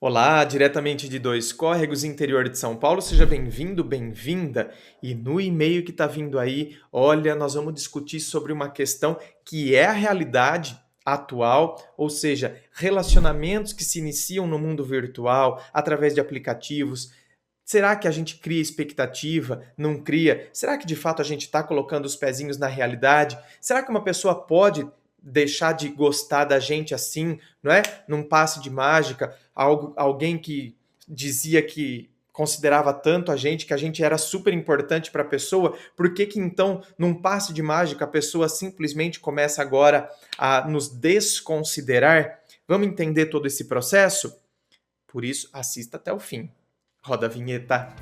Olá, diretamente de Dois Córregos, interior de São Paulo, seja bem-vindo, bem-vinda. E no e-mail que está vindo aí, olha, nós vamos discutir sobre uma questão que é a realidade atual, ou seja, relacionamentos que se iniciam no mundo virtual através de aplicativos. Será que a gente cria expectativa? Não cria? Será que de fato a gente está colocando os pezinhos na realidade? Será que uma pessoa pode deixar de gostar da gente assim, não é? Num passe de mágica, alguém que dizia que considerava tanto a gente, que a gente era super importante para a pessoa, por que que então, num passe de mágica, a pessoa simplesmente começa agora a nos desconsiderar? Vamos entender todo esse processo? Por isso, assista até o fim. Roda a vinheta.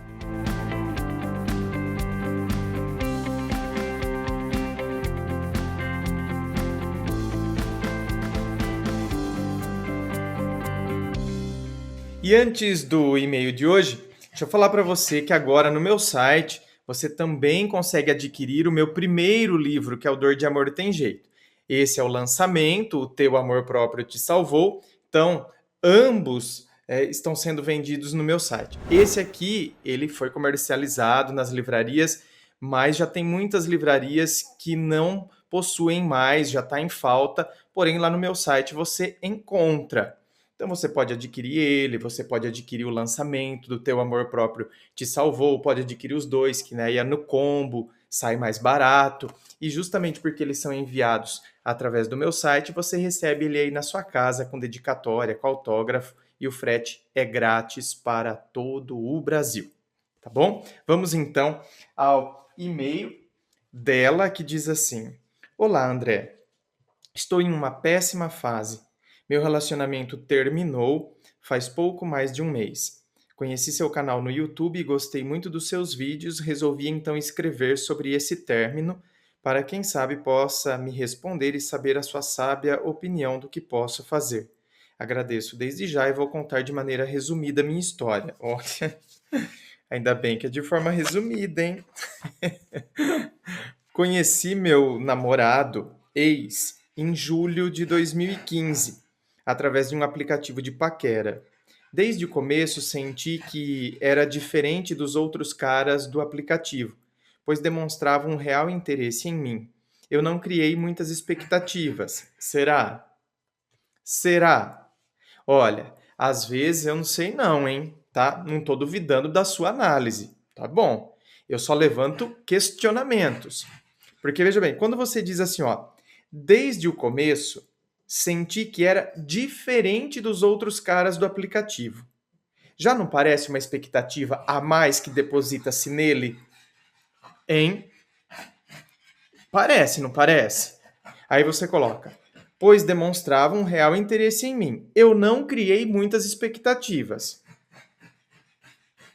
E antes do e-mail de hoje, deixa eu falar para você que agora no meu site você também consegue adquirir o meu primeiro livro, que é o Dor de Amor Tem Jeito. Esse é o lançamento, O Teu Amor Próprio Te Salvou. Então, ambos estão sendo vendidos no meu site. Esse aqui, ele foi comercializado nas livrarias, mas já tem muitas livrarias que não possuem mais, já está em falta, porém lá no meu site você encontra. Então você pode adquirir ele, você pode adquirir o lançamento do Teu Amor Próprio Te Salvou, pode adquirir os dois, que né, ia no combo, sai mais barato. E justamente porque eles são enviados através do meu site, você recebe ele aí na sua casa com dedicatória, com autógrafo, e o frete é grátis para todo o Brasil. Tá bom? Vamos então ao e-mail dela que diz assim: Olá, André. Estou em uma péssima fase. Meu relacionamento terminou faz pouco mais de um mês. Conheci seu canal no YouTube e gostei muito dos seus vídeos. Resolvi então escrever sobre esse término para quem sabe possa me responder e saber a sua sábia opinião do que posso fazer. Agradeço desde já e vou contar de maneira resumida a minha história. Olha, ainda bem que é de forma resumida, hein? Conheci meu namorado, ex, em julho de 2015, através de um aplicativo de paquera. Desde o começo senti que era diferente dos outros caras do aplicativo, pois demonstrava um real interesse em mim. Eu não criei muitas expectativas. Será? Será? Olha, às vezes eu não sei não, hein? Tá? Não estou duvidando da sua análise, tá bom? Eu só levanto questionamentos. Porque veja bem, quando você diz assim, ó, desde o começo, senti que era diferente dos outros caras do aplicativo. Já não parece uma expectativa a mais que deposita-se nele? Hein? Parece, não parece? Aí você coloca, pois demonstrava um real interesse em mim. Eu não criei muitas expectativas.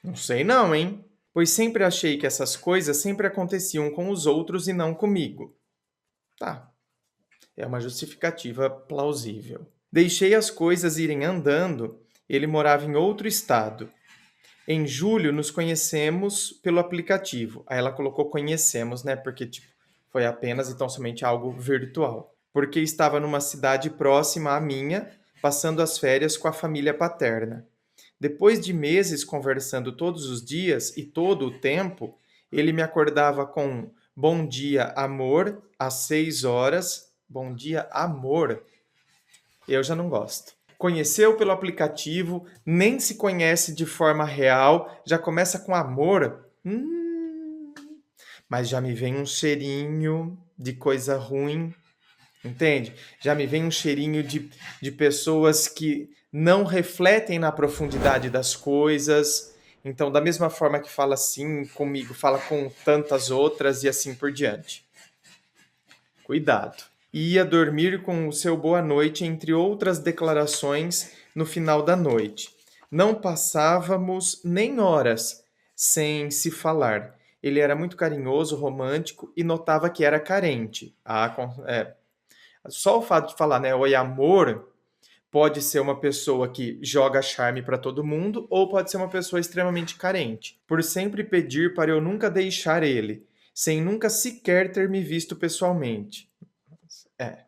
Não sei não, hein? Pois sempre achei que essas coisas sempre aconteciam com os outros e não comigo. Tá, é uma justificativa plausível. Deixei as coisas irem andando, ele morava em outro estado. Em julho nos conhecemos pelo aplicativo. Aí ela colocou conhecemos, né? Porque tipo, foi apenas então somente algo virtual. Porque estava numa cidade próxima à minha, passando as férias com a família paterna. Depois de meses conversando todos os dias e todo o tempo, ele me acordava com bom dia, amor, às 6 horas. Bom dia, amor. Eu já não gosto. Conheceu pelo aplicativo, nem se conhece de forma real, já começa com amor. Mas já me vem um cheirinho de coisa ruim, entende? Já me vem um cheirinho de pessoas que não refletem na profundidade das coisas. Então, da mesma forma que fala assim comigo, fala com tantas outras e assim por diante. Cuidado. Ia dormir com o seu boa noite, entre outras declarações, no final da noite. Não passávamos nem horas sem se falar. Ele era muito carinhoso, romântico e notava que era carente. Só o fato de falar, né, oi amor, pode ser uma pessoa que joga charme para todo mundo ou pode ser uma pessoa extremamente carente. Por sempre pedir para eu nunca deixar ele, sem nunca sequer ter me visto pessoalmente. É,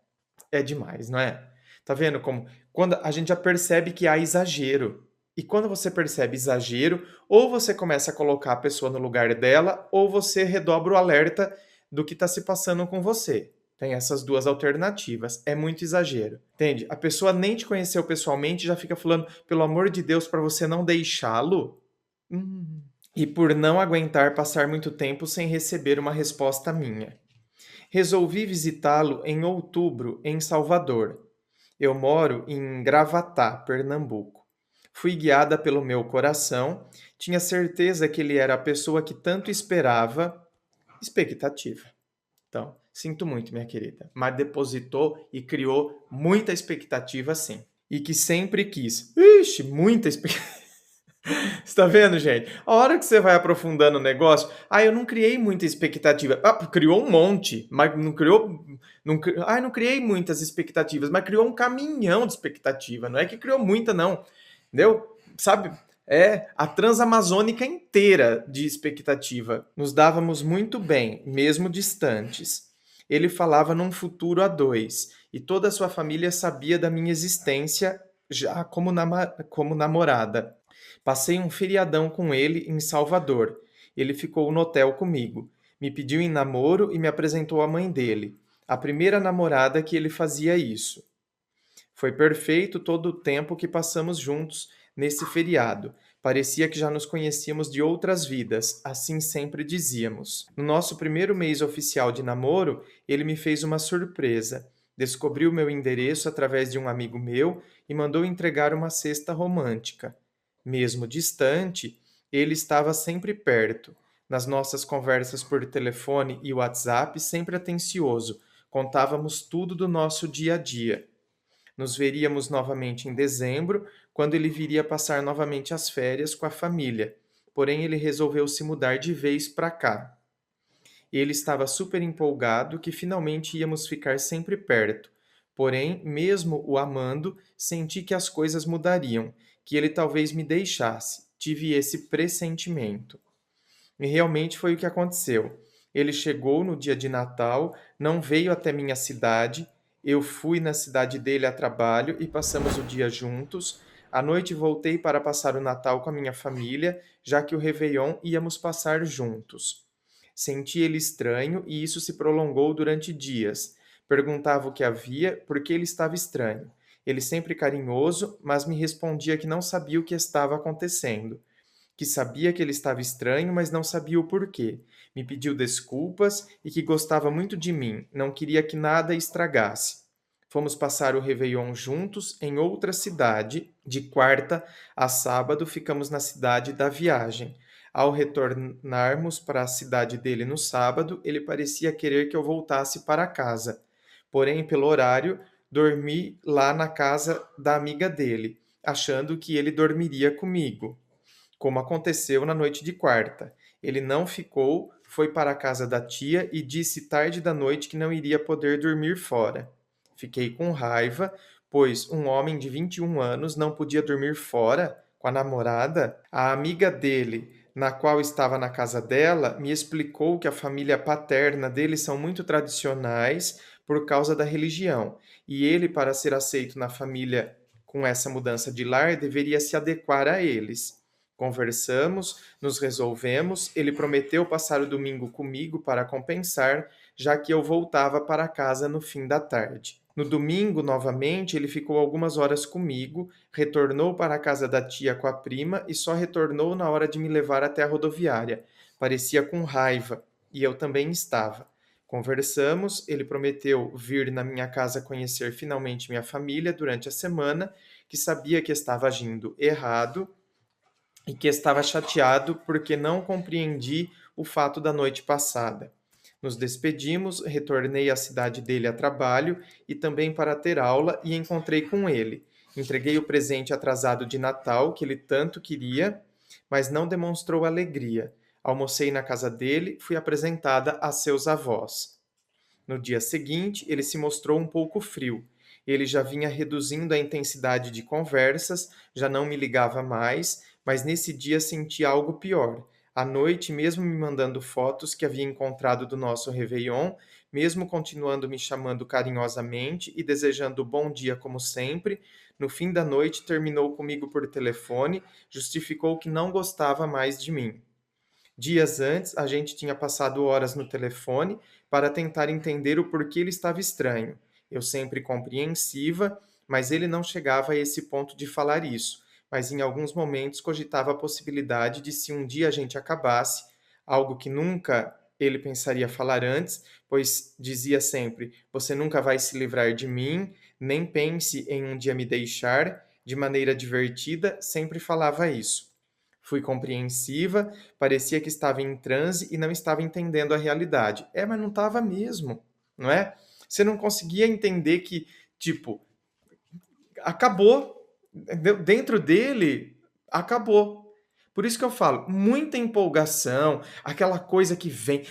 é demais, não é? Tá vendo como quando a gente já percebe que há exagero. E quando você percebe exagero, ou você começa a colocar a pessoa no lugar dela, ou você redobra o alerta do que está se passando com você. Tem essas duas alternativas. É muito exagero, entende? A pessoa nem te conheceu pessoalmente e já fica falando, pelo amor de Deus, para você não deixá-lo. Hum. E por não aguentar passar muito tempo sem receber uma resposta minha. Resolvi visitá-lo em outubro, em Salvador. Eu moro em Gravatá, Pernambuco. Fui guiada pelo meu coração, tinha certeza que ele era a pessoa que tanto esperava, expectativa. Então, sinto muito, minha querida, mas depositou e criou muita expectativa, sim. E que sempre quis. Ixi, muita expectativa. Você tá vendo, gente? A hora que você vai aprofundando o negócio, eu não criei muita expectativa. Criou um monte, mas não criou. Não criei muitas expectativas, mas criou um caminhão de expectativa. Não é que criou muita, não. Entendeu? Sabe? É a Transamazônica inteira de expectativa. Nos dávamos muito bem, mesmo distantes. Ele falava num futuro a dois, e toda a sua família sabia da minha existência já como namorada. Passei um feriadão com ele em Salvador. Ele ficou no hotel comigo. Me pediu em namoro e me apresentou à mãe dele, a primeira namorada que ele fazia isso. Foi perfeito todo o tempo que passamos juntos nesse feriado. Parecia que já nos conhecíamos de outras vidas, assim sempre dizíamos. No nosso primeiro mês oficial de namoro, ele me fez uma surpresa. Descobriu meu endereço através de um amigo meu e mandou entregar uma cesta romântica. Mesmo distante, ele estava sempre perto. Nas nossas conversas por telefone e WhatsApp, sempre atencioso. Contávamos tudo do nosso dia a dia. Nos veríamos novamente em dezembro, quando ele viria passar novamente as férias com a família. Porém, ele resolveu se mudar de vez para cá. Ele estava super empolgado que finalmente íamos ficar sempre perto. Porém, mesmo o amando, senti que as coisas mudariam, que ele talvez me deixasse. Tive esse pressentimento. E realmente foi o que aconteceu. Ele chegou no dia de Natal, não veio até minha cidade, eu fui na cidade dele a trabalho e passamos o dia juntos. À noite voltei para passar o Natal com a minha família, já que o Réveillon íamos passar juntos. Senti ele estranho e isso se prolongou durante dias. Perguntava o que havia, por que ele estava estranho. Ele sempre carinhoso, mas me respondia que não sabia o que estava acontecendo, que sabia que ele estava estranho, mas não sabia o porquê. Me pediu desculpas e que gostava muito de mim, não queria que nada estragasse. Fomos passar o Réveillon juntos em outra cidade. De quarta a sábado ficamos na cidade da viagem. Ao retornarmos para a cidade dele no sábado, ele parecia querer que eu voltasse para casa. Porém, pelo horário, dormi lá na casa da amiga dele, achando que ele dormiria comigo, como aconteceu na noite de quarta. Ele não ficou, foi para a casa da tia e disse tarde da noite que não iria poder dormir fora. Fiquei com raiva, pois um homem de 21 anos não podia dormir fora com a namorada. A amiga dele, na qual estava na casa dela, me explicou que a família paterna dele são muito tradicionais por causa da religião, e ele, para ser aceito na família com essa mudança de lar, deveria se adequar a eles. Conversamos, nos resolvemos, ele prometeu passar o domingo comigo para compensar, já que eu voltava para casa no fim da tarde. No domingo, novamente, ele ficou algumas horas comigo, retornou para a casa da tia com a prima e só retornou na hora de me levar até a rodoviária. Parecia com raiva, e eu também estava. Conversamos, ele prometeu vir na minha casa conhecer finalmente minha família durante a semana, que sabia que estava agindo errado e que estava chateado porque não compreendi o fato da noite passada. Nos despedimos, retornei à cidade dele a trabalho e também para ter aula e encontrei com ele. Entreguei o presente atrasado de Natal que ele tanto queria, mas não demonstrou alegria. Almocei na casa dele, fui apresentada a seus avós. No dia seguinte, ele se mostrou um pouco frio. Ele já vinha reduzindo a intensidade de conversas, já não me ligava mais, mas nesse dia senti algo pior. À noite, mesmo me mandando fotos que havia encontrado do nosso réveillon, mesmo continuando me chamando carinhosamente e desejando bom dia como sempre, no fim da noite terminou comigo por telefone, justificou que não gostava mais de mim. Dias antes, a gente tinha passado horas no telefone para tentar entender o porquê ele estava estranho. Eu sempre compreensiva, mas ele não chegava a esse ponto de falar isso. Mas em alguns momentos cogitava a possibilidade de, se um dia a gente acabasse, algo que nunca ele pensaria falar antes, pois dizia sempre: Você nunca vai se livrar de mim, nem pense em um dia me deixar. De maneira divertida, sempre falava isso. Fui compreensiva, parecia que estava em transe e não estava entendendo a realidade. É, mas não estava mesmo, não é? Você não conseguia entender que, tipo, acabou. Dentro dele, acabou. Por isso que eu falo, muita empolgação, aquela coisa que vem,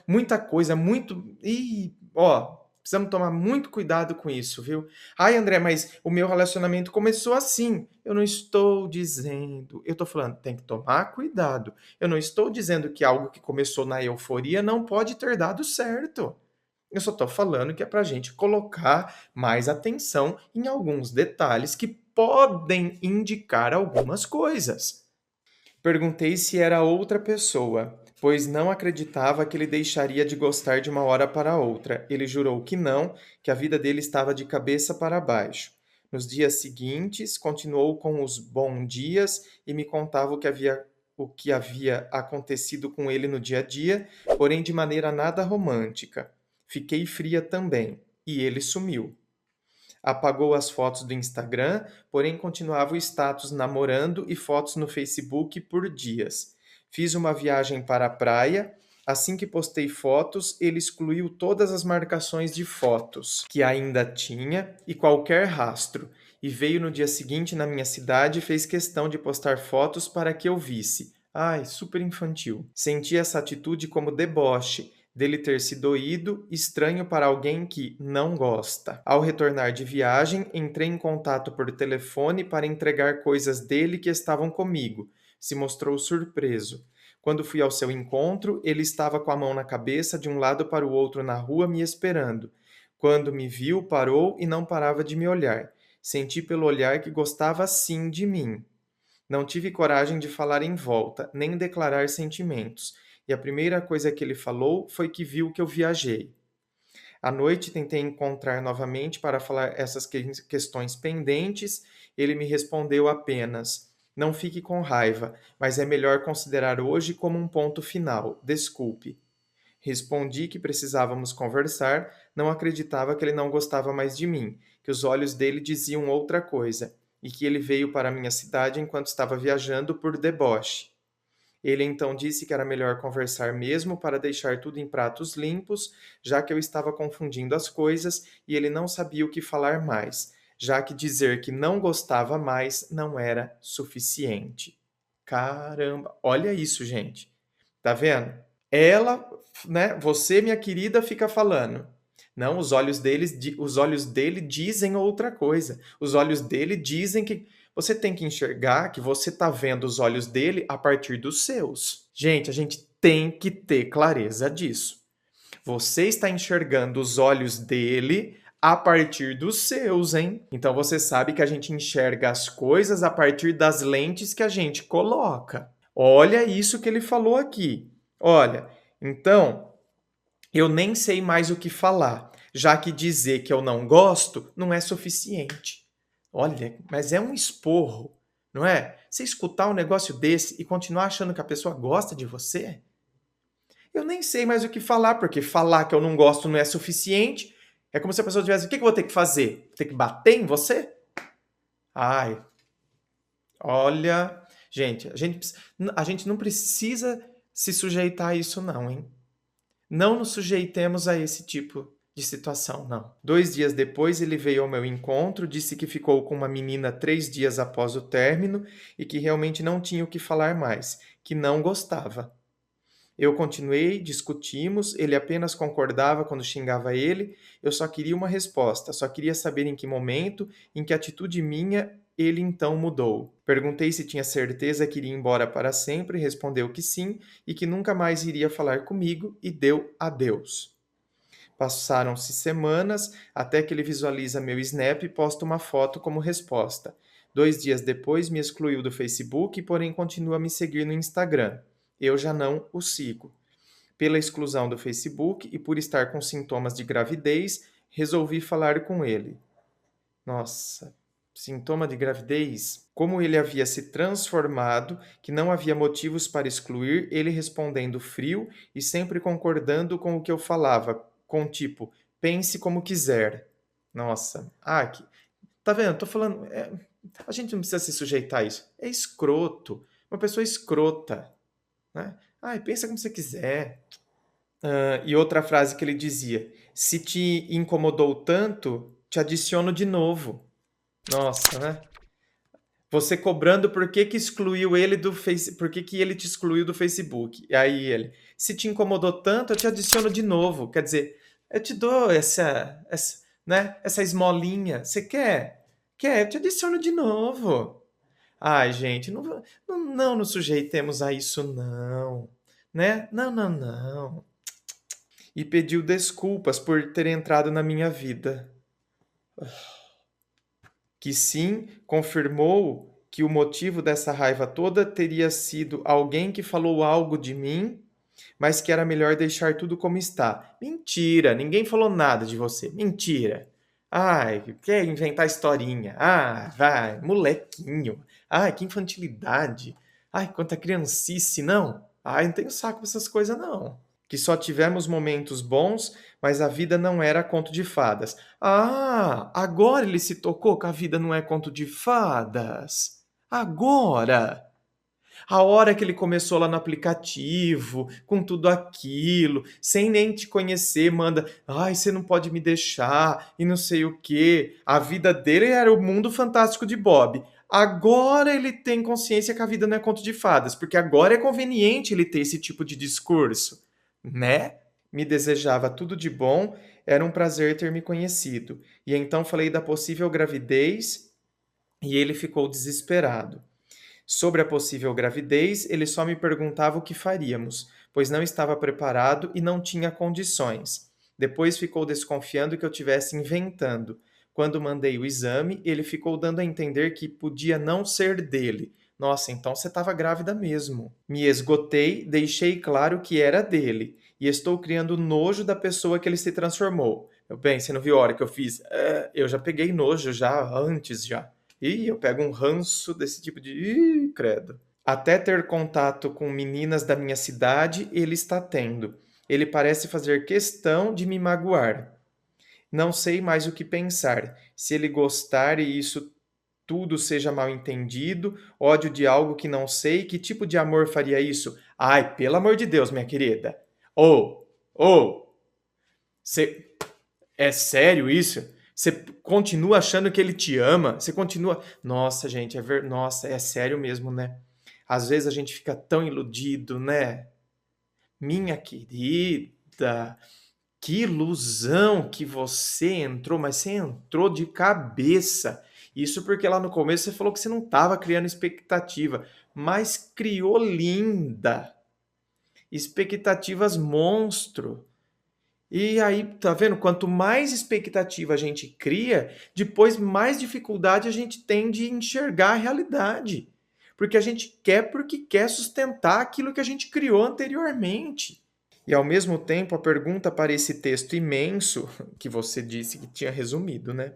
muita coisa, muito. Ih, ó, precisamos tomar muito cuidado com isso, viu? Ai, André, mas o meu relacionamento começou assim. Eu não estou dizendo. Eu estou falando, tem que tomar cuidado. Eu não estou dizendo que algo que começou na euforia não pode ter dado certo. Eu só estou falando que é para a gente colocar mais atenção em alguns detalhes que podem indicar algumas coisas. Perguntei se era outra pessoa, pois não acreditava que ele deixaria de gostar de uma hora para outra. Ele jurou que não, que a vida dele estava de cabeça para baixo. Nos dias seguintes, continuou com os bons dias e me contava o que havia acontecido com ele no dia a dia, porém de maneira nada romântica. Fiquei fria também, e ele sumiu. Apagou as fotos do Instagram, porém continuava o status namorando e fotos no Facebook por dias. Fiz uma viagem para a praia. Assim que postei fotos, ele excluiu todas as marcações de fotos que ainda tinha e qualquer rastro. E veio no dia seguinte na minha cidade e fez questão de postar fotos para que eu visse. Ai, super infantil. Senti essa atitude como deboche dele ter se doído, estranho para alguém que não gosta. Ao retornar de viagem, entrei em contato por telefone para entregar coisas dele que estavam comigo. Se mostrou surpreso. Quando fui ao seu encontro, ele estava com a mão na cabeça de um lado para o outro na rua me esperando. Quando me viu, parou e não parava de me olhar. Senti pelo olhar que gostava sim de mim. Não tive coragem de falar em volta, nem declarar sentimentos, e a primeira coisa que ele falou foi que viu que eu viajei. À noite tentei encontrar novamente para falar essas questões pendentes. Ele me respondeu apenas: Não fique com raiva, mas é melhor considerar hoje como um ponto final. Desculpe. Respondi que precisávamos conversar, não acreditava que ele não gostava mais de mim, que os olhos dele diziam outra coisa, e que ele veio para minha cidade enquanto estava viajando por deboche. Ele então disse que era melhor conversar mesmo para deixar tudo em pratos limpos, já que eu estava confundindo as coisas e ele não sabia o que falar mais, já que dizer que não gostava mais não era suficiente. Caramba, olha isso, gente. Tá vendo? Ela, né, você, minha querida, fica falando. Não, os olhos dele dizem outra coisa. Os olhos dele dizem que você tem que enxergar que você está vendo os olhos dele a partir dos seus. Gente, a gente tem que ter clareza disso. Você está enxergando os olhos dele a partir dos seus, hein? Então você sabe que a gente enxerga as coisas a partir das lentes que a gente coloca. Olha isso que ele falou aqui. Olha, então eu nem sei mais o que falar, já que dizer que eu não gosto não é suficiente. Olha, mas é um esporro, não é? Você escutar um negócio desse e continuar achando que a pessoa gosta de você? Eu nem sei mais o que falar, porque falar que eu não gosto não é suficiente. É como se a pessoa tivesse: o que eu vou ter que fazer? Ter que bater em você? Ai, olha. Gente, a gente não precisa se sujeitar a isso, não, hein? Não nos sujeitemos a esse tipo de situação, não. 2 dias depois, ele veio ao meu encontro, disse que ficou com uma menina 3 dias após o término e que realmente não tinha o que falar mais, que não gostava. Eu continuei, discutimos, ele apenas concordava quando xingava ele, eu só queria uma resposta, só queria saber em que momento, em que atitude minha ele então mudou. Perguntei se tinha certeza que iria embora para sempre, respondeu que sim e que nunca mais iria falar comigo e deu adeus. Passaram-se semanas até que ele visualiza meu Snap e posta uma foto como resposta. 2 dias depois me excluiu do Facebook, porém continua a me seguir no Instagram. Eu já não o sigo. Pela exclusão do Facebook e por estar com sintomas de gravidez, resolvi falar com ele. Nossa, sintoma de gravidez? Como ele havia se transformado, que não havia motivos para excluir, ele respondendo frio e sempre concordando com o que eu falava, com tipo, pense como quiser. Nossa, tá vendo? Tô falando, a gente não precisa se sujeitar a isso. É escroto, uma pessoa escrota, né? Ai, pensa como você quiser. E outra frase que ele dizia: se te incomodou tanto, te adiciono de novo. Nossa, né? Você cobrando por que que excluiu ele do Face, por que que ele te excluiu do Facebook? E aí ele: se te incomodou tanto, eu te adiciono de novo. Quer dizer, eu te dou essa esmolinha. Você quer? Quer? Eu te adiciono de novo. Ai, gente, não nos sujeitemos a isso, não. Né? Não, não, não. E pediu desculpas por ter entrado na minha vida. Que sim, confirmou que o motivo dessa raiva toda teria sido alguém que falou algo de mim, mas que era melhor deixar tudo como está. Mentira, ninguém falou nada de você. Mentira. Ai, quer inventar historinha. Ah, vai, molequinho. Ai, que infantilidade. Ai, quanta criancice, não. Ai, não tenho saco pra essas coisas, não. Que só tivemos momentos bons, mas a vida não era conto de fadas. Ah, agora ele se tocou que a vida não é conto de fadas. Agora! A hora que ele começou lá no aplicativo, com tudo aquilo, sem nem te conhecer, manda, ai, você não pode me deixar, e não sei o quê. A vida dele era o mundo fantástico de Bob. Agora ele tem consciência que a vida não é conto de fadas, porque agora é conveniente ele ter esse tipo de discurso, né? Me desejava tudo de bom, era um prazer ter me conhecido. E então falei da possível gravidez e ele ficou desesperado. Sobre a possível gravidez, ele só me perguntava o que faríamos, pois não estava preparado e não tinha condições. Depois ficou desconfiando que eu tivesse inventando. Quando mandei o exame, ele ficou dando a entender que podia não ser dele. Nossa, então você estava grávida mesmo. Me esgotei, deixei claro que era dele, e estou criando nojo da pessoa que ele se transformou. Bem, você não viu a hora que eu fiz? Eu já peguei nojo já antes já. E eu pego um ranço desse tipo de. Ih, credo. Até ter contato com meninas da minha cidade, ele está tendo. Ele parece fazer questão de me magoar. Não sei mais o que pensar. Se ele gostar e isso tudo seja mal entendido, ódio de algo que não sei, que tipo de amor faria isso? Ai, pelo amor de Deus, minha querida. Ô, você é sério isso? Você continua achando que ele te ama? Você continua. Nossa, gente, nossa, é sério mesmo, né? Às vezes a gente fica tão iludido, né? Minha querida, que ilusão que você entrou, mas você entrou de cabeça. Isso porque lá no começo você falou que você não estava criando expectativa, mas criou linda. Expectativas monstro. E aí, tá vendo? Quanto mais expectativa a gente cria, depois mais dificuldade a gente tem de enxergar a realidade. Porque a gente quer porque quer sustentar aquilo que a gente criou anteriormente. E ao mesmo tempo, a pergunta para esse texto imenso, que você disse que tinha resumido, né?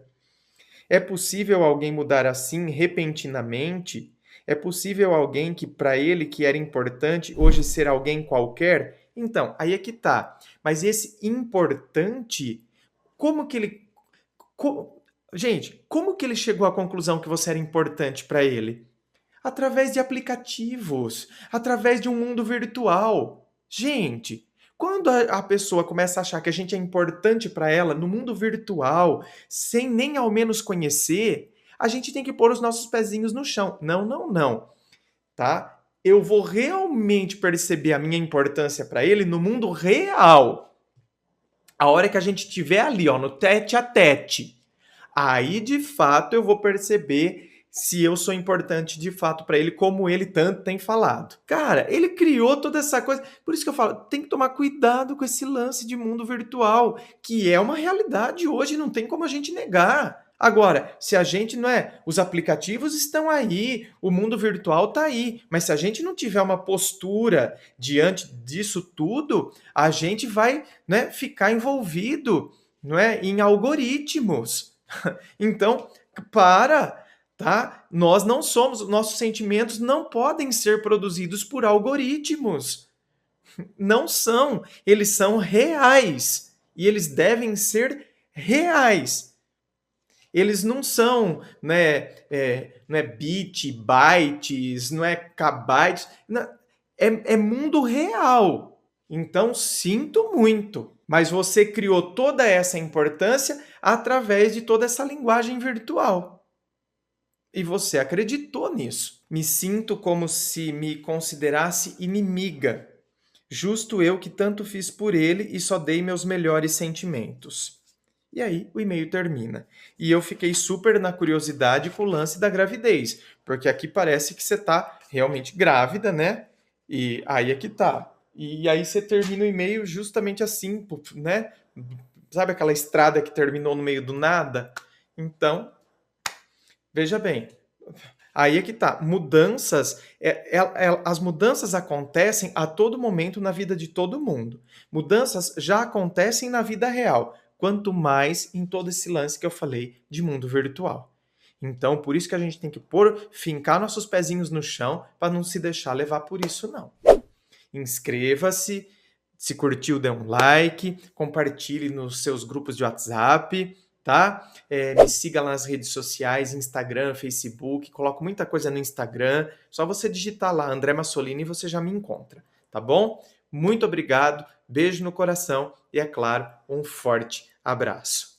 É possível alguém mudar assim repentinamente? É possível alguém que para ele que era importante hoje ser alguém qualquer? Então, aí é que tá. Mas esse importante, como que ele Gente, como que ele chegou à conclusão que você era importante para ele? Através de aplicativos, através de um mundo virtual. Gente, quando a pessoa começa a achar que a gente é importante para ela no mundo virtual, sem nem ao menos conhecer, a gente tem que pôr os nossos pezinhos no chão. Não, não, não, tá? Eu vou realmente perceber a minha importância para ele no mundo real. A hora que a gente estiver ali, ó, no tete a tete, aí de fato eu vou perceber se eu sou importante de fato para ele, como ele tanto tem falado. Cara, ele criou toda essa coisa. Por isso que eu falo, tem que tomar cuidado com esse lance de mundo virtual, que é uma realidade hoje, não tem como a gente negar. Agora, se a gente não é, os aplicativos estão aí, o mundo virtual está aí, mas se a gente não tiver uma postura diante disso tudo, a gente vai, né, ficar envolvido, não é, em algoritmos. Então, para, tá? Nós não somos, nossos sentimentos não podem ser produzidos por algoritmos. Não são, eles são reais e eles devem ser reais. Eles não são, né, não é bit, bytes, não é kbytes, não, é mundo real. Então, sinto muito, mas você criou toda essa importância através de toda essa linguagem virtual. E você acreditou nisso. Me sinto como se me considerasse inimiga. Justo eu que tanto fiz por ele e só dei meus melhores sentimentos. E aí o e-mail termina. E eu fiquei super na curiosidade com o lance da gravidez, porque aqui parece que você está realmente grávida, né? E aí é que tá. E aí você termina o e-mail justamente assim, né? Sabe aquela estrada que terminou no meio do nada? Então, veja bem, aí é que tá. Mudanças, as mudanças acontecem a todo momento na vida de todo mundo. Mudanças já acontecem na vida real, quanto mais em todo esse lance que eu falei de mundo virtual. Então, por isso que a gente tem que fincar nossos pezinhos no chão para não se deixar levar por isso, não. Inscreva-se, se curtiu, dê um like, compartilhe nos seus grupos de WhatsApp, tá? Me siga lá nas redes sociais, Instagram, Facebook, coloco muita coisa no Instagram, só você digitar lá André Massolini e você já me encontra, tá bom? Muito obrigado, beijo no coração e, é claro, um forte abraço.